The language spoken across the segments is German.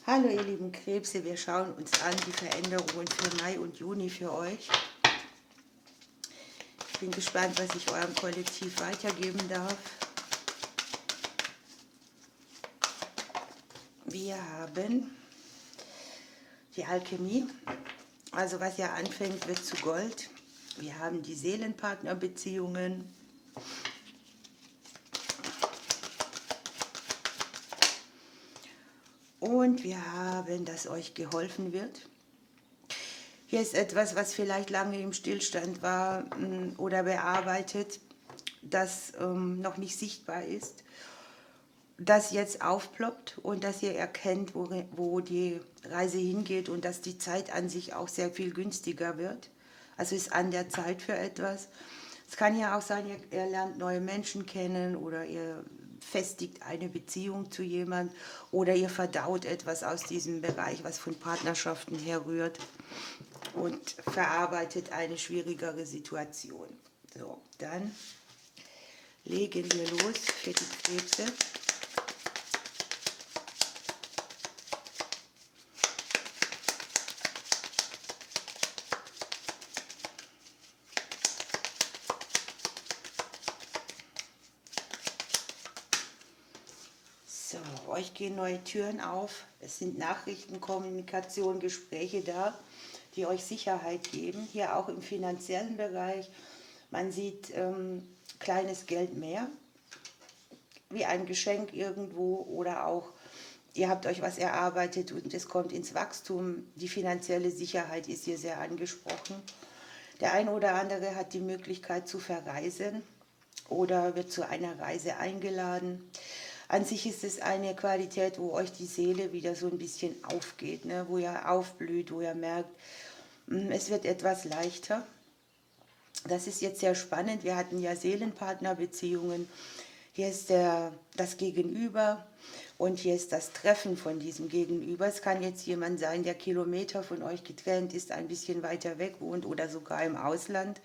Hallo ihr lieben Krebse, wir schauen uns an die Veränderungen für Mai und Juni für euch. Ich bin gespannt, was ich eurem Kollektiv weitergeben darf. Wir haben die Alchemie, also was ja anfängt, wird zu Gold. Wir haben die Seelenpartnerbeziehungen. Und wir haben, dass euch geholfen wird. Hier ist etwas, was vielleicht lange im Stillstand war oder bearbeitet, das noch nicht sichtbar ist, das jetzt aufploppt und dass ihr erkennt, wo die Reise hingeht und dass die Zeit an sich auch sehr viel günstiger wird. Also ist an der Zeit für etwas. Es kann ja auch sein, ihr lernt neue Menschen kennen oder ihr festigt eine Beziehung zu jemandem oder ihr verdaut etwas aus diesem Bereich, was von Partnerschaften herrührt und verarbeitet eine schwierigere Situation. So, dann legen wir los für die Krebse. So, euch gehen neue Türen auf. Es sind Nachrichten, Kommunikation, Gespräche da, die euch Sicherheit geben. Hier auch im finanziellen Bereich. Man sieht kleines Geld mehr, wie ein Geschenk irgendwo oder auch, ihr habt euch was erarbeitet und es kommt ins Wachstum. Die finanzielle Sicherheit ist hier sehr angesprochen. Der eine oder andere hat die Möglichkeit zu verreisen oder wird zu einer Reise eingeladen. An sich ist es eine Qualität, wo euch die Seele wieder so ein bisschen aufgeht, ne? Wo ihr aufblüht, wo ihr merkt, es wird etwas leichter. Das ist jetzt sehr spannend. Wir hatten ja Seelenpartnerbeziehungen. Hier ist das Gegenüber und hier ist das Treffen von diesem Gegenüber. Es kann jetzt jemand sein, der Kilometer von euch getrennt ist, ein bisschen weiter weg wohnt oder sogar im Ausland.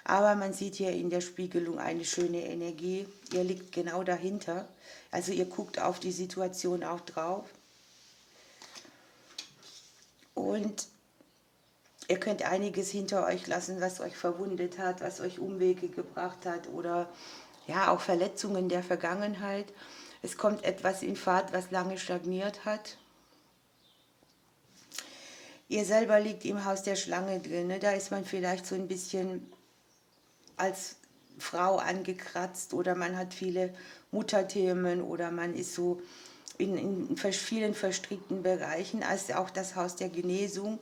Aber man sieht hier in der Spiegelung eine schöne Energie. Ihr liegt genau dahinter. Also ihr guckt auf die Situation auch drauf. Und ihr könnt einiges hinter euch lassen, was euch verwundet hat, was euch Umwege gebracht hat oder ja, auch Verletzungen der Vergangenheit. Es kommt etwas in Fahrt, was lange stagniert hat. Ihr selber liegt im Haus der Schlange drin. Ne? Da ist man vielleicht so ein bisschen als Frau angekratzt oder man hat viele Mutterthemen oder man ist so in vielen verstrickten Bereichen, als auch das Haus der Genesung.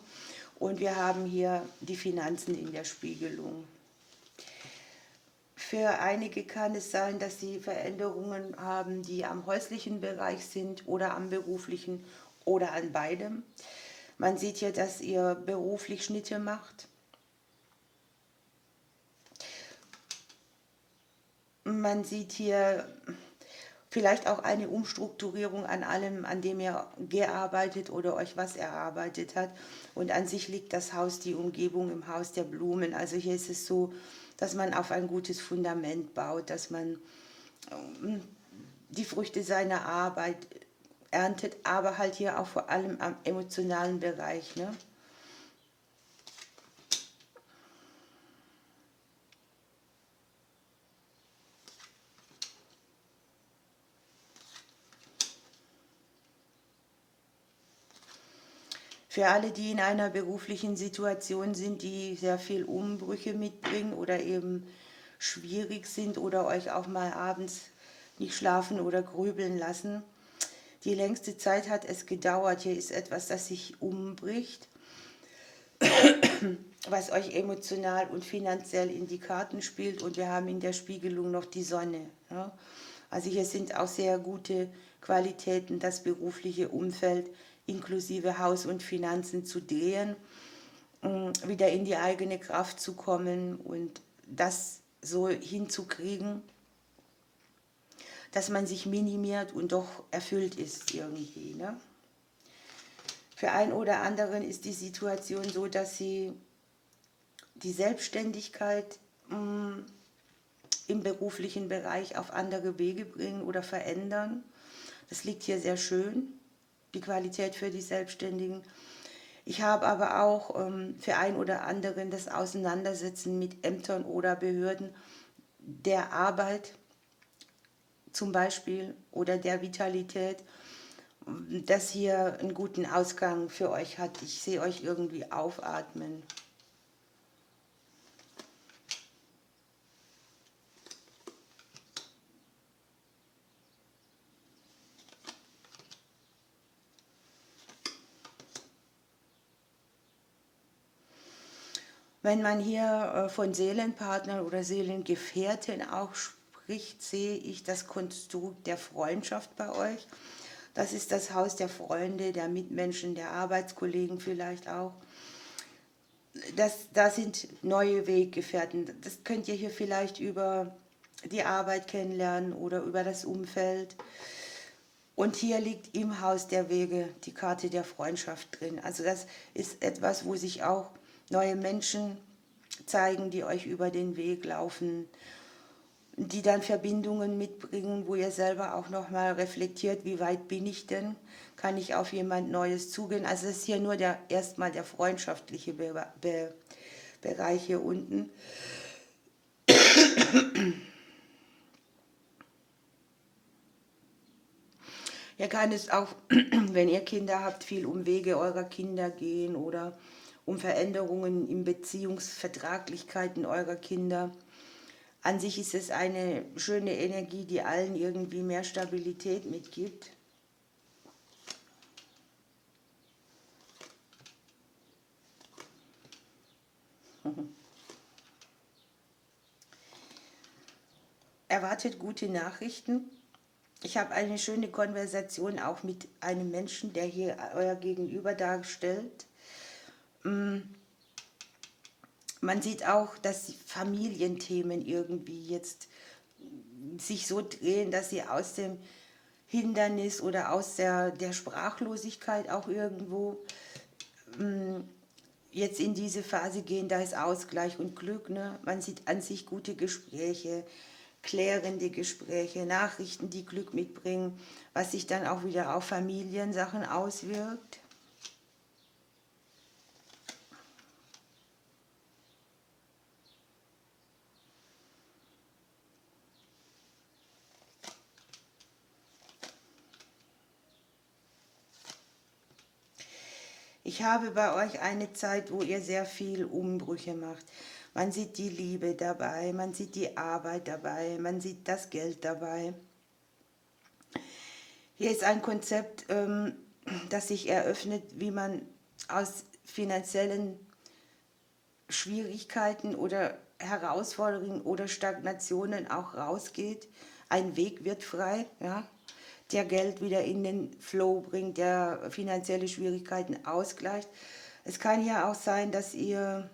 Und wir haben hier die Finanzen in der Spiegelung. Für einige kann es sein, dass sie Veränderungen haben, die am häuslichen Bereich sind oder am beruflichen oder an beidem. Man sieht hier, dass ihr beruflich Schnitte macht. Man sieht hier vielleicht auch eine Umstrukturierung an allem, an dem ihr gearbeitet oder euch was erarbeitet hat. Und an sich liegt das Haus, die Umgebung im Haus der Blumen. Also hier ist es so, dass man auf ein gutes Fundament baut, dass man die Früchte seiner Arbeit erntet, aber halt hier auch vor allem am emotionalen Bereich. Ne? Für alle, die in einer beruflichen Situation sind, die sehr viel Umbrüche mitbringen oder eben schwierig sind oder euch auch mal abends nicht schlafen oder grübeln lassen. Die längste Zeit hat es gedauert. Hier ist etwas, das sich umbricht, was euch emotional und finanziell in die Karten spielt. Und wir haben in der Spiegelung noch die Sonne. Ne? Also hier sind auch sehr gute Qualitäten, das berufliche Umfeld inklusive Haus und Finanzen zu drehen, wieder in die eigene Kraft zu kommen und das so hinzukriegen, dass man sich minimiert und doch erfüllt ist irgendwie. Ne? Für einen oder anderen ist die Situation so, dass sie die Selbstständigkeit im beruflichen Bereich auf andere Wege bringen oder verändern. Das liegt hier sehr schön. die Qualität für die Selbstständigen. Ich habe aber auch für ein oder anderen das Auseinandersetzen mit Ämtern oder Behörden der Arbeit zum Beispiel oder der Vitalität, das hier einen guten Ausgang für euch hat. Ich sehe euch irgendwie aufatmen. Wenn man hier von Seelenpartnern oder Seelengefährten auch spricht, sehe ich das Konstrukt der Freundschaft bei euch. Das ist das Haus der Freunde, der Mitmenschen, der Arbeitskollegen vielleicht auch. Da sind neue Weggefährten. Das könnt ihr hier vielleicht über die Arbeit kennenlernen oder über das Umfeld. Und hier liegt im Haus der Wege die Karte der Freundschaft drin. Also das ist etwas, wo sich auch neue Menschen zeigen, die euch über den Weg laufen, die dann Verbindungen mitbringen, wo ihr selber auch nochmal reflektiert, wie weit bin ich denn? Kann ich auf jemand Neues zugehen? Also das ist hier nur erstmal der freundschaftliche Bereich hier unten. Hier kann es auch, wenn ihr Kinder habt, viel um Wege eurer Kinder gehen oder um Veränderungen in Beziehungsvertraglichkeiten eurer Kinder. An sich ist es eine schöne Energie, die allen irgendwie mehr Stabilität mitgibt. Erwartet gute Nachrichten. Ich habe eine schöne Konversation auch mit einem Menschen, der hier euer Gegenüber darstellt. Man sieht auch, dass die Familienthemen irgendwie jetzt sich so drehen, dass sie aus dem Hindernis oder aus der Sprachlosigkeit auch irgendwo jetzt in diese Phase gehen, da ist Ausgleich und Glück. Ne? Man sieht an sich gute Gespräche, klärende Gespräche, Nachrichten, die Glück mitbringen, was sich dann auch wieder auf Familiensachen auswirkt. Ich habe bei euch eine Zeit, wo ihr sehr viel Umbrüche macht. Man sieht die Liebe dabei, man sieht die Arbeit dabei, man sieht das Geld dabei. Hier ist ein Konzept, das sich eröffnet, wie man aus finanziellen Schwierigkeiten oder Herausforderungen oder Stagnationen auch rausgeht. Ein Weg wird frei, ja, der Geld wieder in den Flow bringt, der finanzielle Schwierigkeiten ausgleicht. Es kann ja auch sein, dass ihr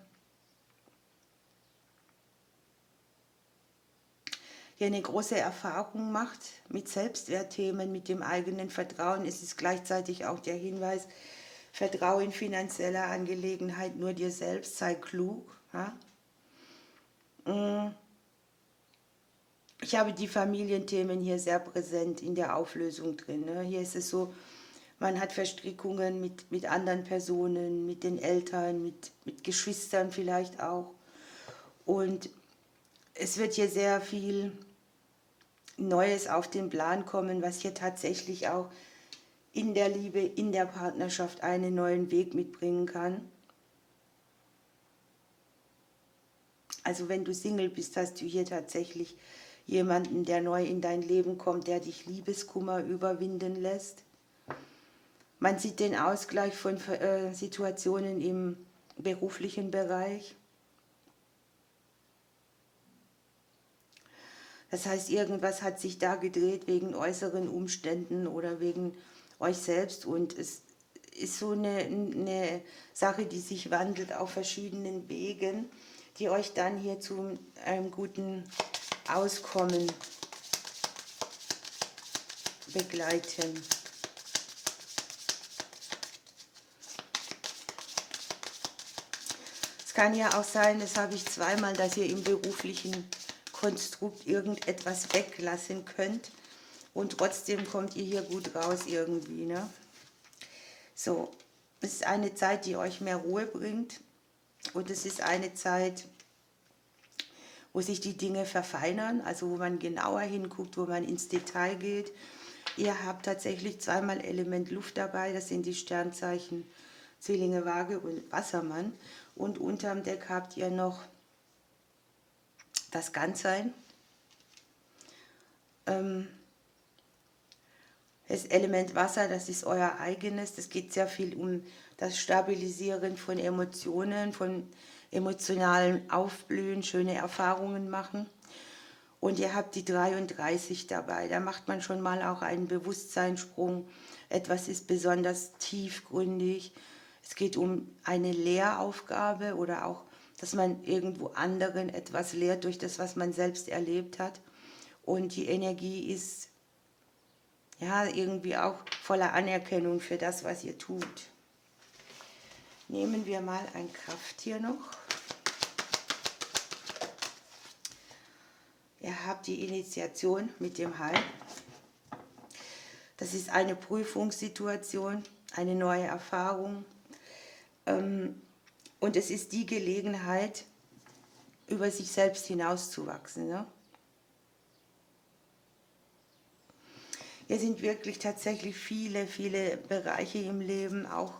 hier eine große Erfahrung macht mit Selbstwertthemen, mit dem eigenen Vertrauen. Es ist gleichzeitig auch der Hinweis, vertraue in finanzieller Angelegenheit nur dir selbst, sei klug. Ja? Ich habe die Familienthemen hier sehr präsent in der Auflösung drin. Ne? Hier ist es so, man hat Verstrickungen mit anderen Personen, mit den Eltern, mit Geschwistern vielleicht auch. Und es wird hier sehr viel Neues auf den Plan kommen, was hier tatsächlich auch in der Liebe, in der Partnerschaft einen neuen Weg mitbringen kann. Also wenn du Single bist, hast du hier tatsächlich jemanden, der neu in dein Leben kommt, der dich Liebeskummer überwinden lässt. Man sieht den Ausgleich von Situationen im beruflichen Bereich. Das heißt, irgendwas hat sich da gedreht wegen äußeren Umständen oder wegen euch selbst und es ist so eine Sache, die sich wandelt auf verschiedenen Wegen, die euch dann hier zu einem guten Auskommen begleiten. Es kann ja auch sein, das habe ich zweimal, dass ihr im beruflichen Konstrukt irgendetwas weglassen könnt und trotzdem kommt ihr hier gut raus irgendwie, ne? So, es ist eine Zeit, die euch mehr Ruhe bringt und es ist eine Zeit, wo sich die Dinge verfeinern, also wo man genauer hinguckt, wo man ins Detail geht. Ihr habt tatsächlich zweimal Element Luft dabei, das sind die Sternzeichen Zwillinge, Waage und Wassermann. Und unterm Deck habt ihr noch das Ganzsein. Das Element Wasser, das ist euer eigenes. Das geht sehr viel um das Stabilisieren von Emotionen, von emotionalem Aufblühen, schöne Erfahrungen machen. Und ihr habt die 33 dabei. Da macht man schon mal auch einen Bewusstseinssprung. Etwas ist besonders tiefgründig. Es geht um eine Lehraufgabe oder auch, dass man irgendwo anderen etwas lehrt durch das, was man selbst erlebt hat. Und die Energie ist ja irgendwie auch voller Anerkennung für das, was ihr tut. Nehmen wir mal ein Krafttier noch. Ihr habt die Initiation mit dem Hai. Das ist eine Prüfungssituation, eine neue Erfahrung. Und es ist die Gelegenheit, über sich selbst hinauszuwachsen. Ne? Hier sind wirklich tatsächlich viele, viele Bereiche im Leben, auch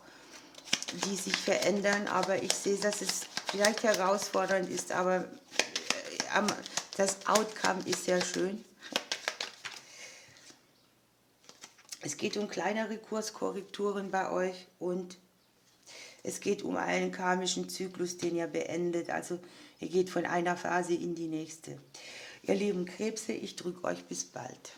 die sich verändern. Aber ich sehe, dass es vielleicht herausfordernd ist, aber das Outcome ist sehr schön. Es geht um kleinere Kurskorrekturen bei euch und es geht um einen karmischen Zyklus, den ihr beendet. Also ihr geht von einer Phase in die nächste. Ihr lieben Krebse, ich drücke euch bis bald.